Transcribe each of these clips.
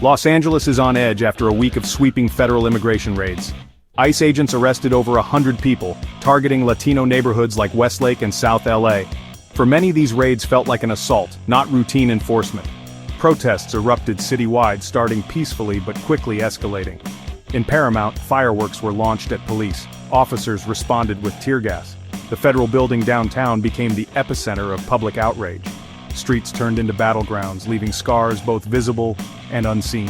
Los Angeles is on edge after a week of sweeping federal immigration raids. ICE agents arrested over 100 people, targeting Latino neighborhoods like Westlake and South LA. For many, these raids felt like an assault, not routine enforcement. Protests erupted citywide, starting peacefully but quickly escalating. In Paramount, fireworks were launched at police. Officers responded with tear gas. The federal building downtown became the epicenter of public outrage. Streets turned into battlegrounds, leaving scars both visible and unseen.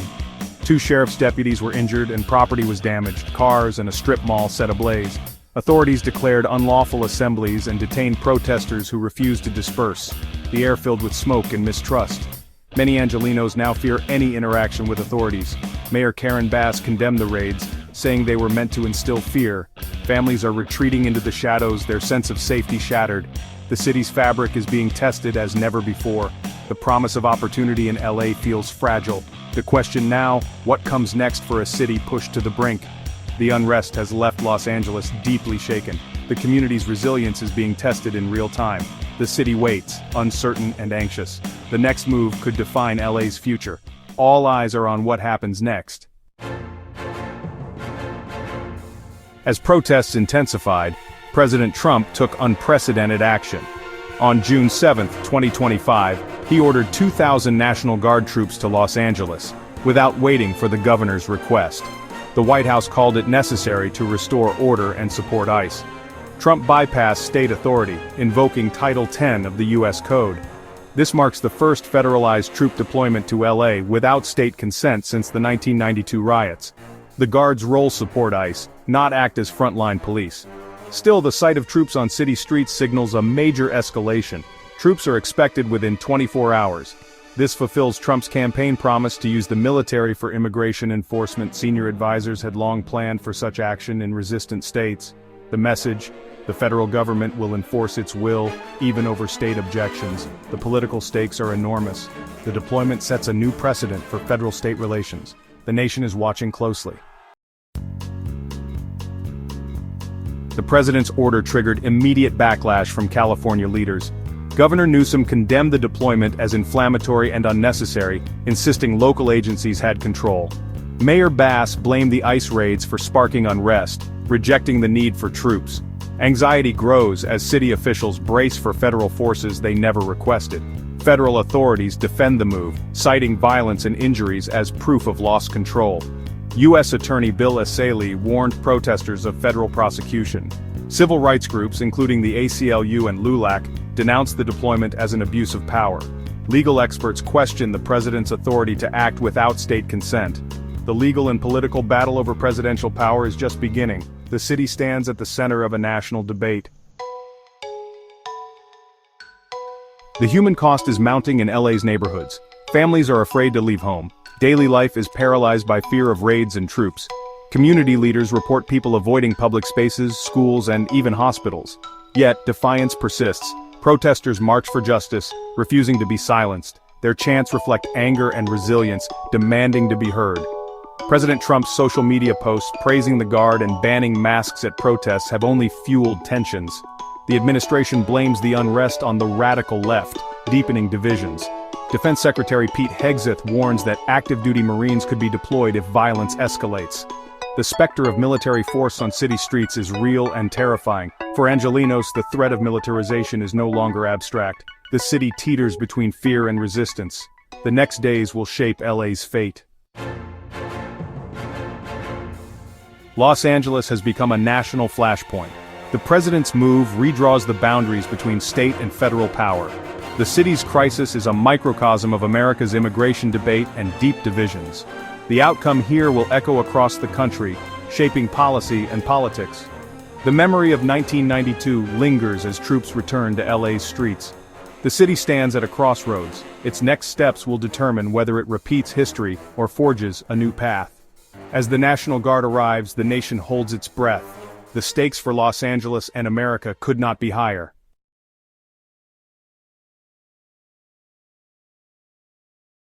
2 sheriff's deputies were injured and property was damaged, cars and a strip mall set ablaze. Authorities declared unlawful assemblies and detained protesters who refused to disperse, the air filled with smoke and mistrust. Many Angelenos now fear any interaction with authorities. Mayor Karen Bass condemned the raids, saying they were meant to instill fear. Families are retreating into the shadows, their sense of safety shattered. The city's fabric is being tested as never before. The promise of opportunity in LA feels fragile. The question now, what comes next for a city pushed to the brink? The unrest has left Los Angeles deeply shaken. The community's resilience is being tested in real time. The city waits, uncertain and anxious. The next move could define LA's future. All eyes are on what happens next. As protests intensified, President Trump took unprecedented action. On June 7, 2025, he ordered 2,000 National Guard troops to Los Angeles, without waiting for the governor's request. The White House called it necessary to restore order and support ICE. Trump bypassed state authority, invoking Title 10 of the U.S. Code. This marks the first federalized troop deployment to LA without state consent since the 1992 riots. The Guard's role support ICE, not act as frontline police. Still, the sight of troops on city streets signals a major escalation. Troops are expected within 24 hours. This fulfills Trump's campaign promise to use the military for immigration enforcement. Senior advisors had long planned for such action in resistant states. The message: the federal government will enforce its will, even over state objections. The political stakes are enormous. The deployment sets a new precedent for federal-state relations. The nation is watching closely. The president's order triggered immediate backlash from California leaders. Governor Newsom condemned the deployment as inflammatory and unnecessary, insisting local agencies had control. Mayor Bass blamed the ICE raids for sparking unrest, rejecting the need for troops. Anxiety grows as city officials brace for federal forces they never requested. Federal authorities defend the move, citing violence and injuries as proof of lost control. U.S. Attorney Bill Escalating warned protesters of federal prosecution. Civil rights groups, including the ACLU and LULAC, denounced the deployment as an abuse of power. Legal experts question the president's authority to act without state consent. The legal and political battle over presidential power is just beginning. The city stands at the center of a national debate. The human cost is mounting in LA's neighborhoods. Families are afraid to leave home. Daily life is paralyzed by fear of raids and troops. Community leaders report people avoiding public spaces, schools, and even hospitals. Yet, defiance persists. Protesters march for justice, refusing to be silenced. Their chants reflect anger and resilience, demanding to be heard. President Trump's social media posts praising the Guard and banning masks at protests have only fueled tensions. The administration blames the unrest on the radical left, deepening divisions. Defense Secretary Pete Hegseth warns that active-duty Marines could be deployed if violence escalates. The specter of military force on city streets is real and terrifying. For Angelenos, the threat of militarization is no longer abstract. The city teeters between fear and resistance. The next days will shape LA's fate. Los Angeles has become a national flashpoint. The president's move redraws the boundaries between state and federal power. The city's crisis is a microcosm of America's immigration debate and deep divisions. The outcome here will echo across the country, shaping policy and politics. The memory of 1992 lingers as troops return to LA's streets. The city stands at a crossroads. Its next steps will determine whether it repeats history or forges a new path. As the National Guard arrives, the nation holds its breath. The stakes for Los Angeles and America could not be higher.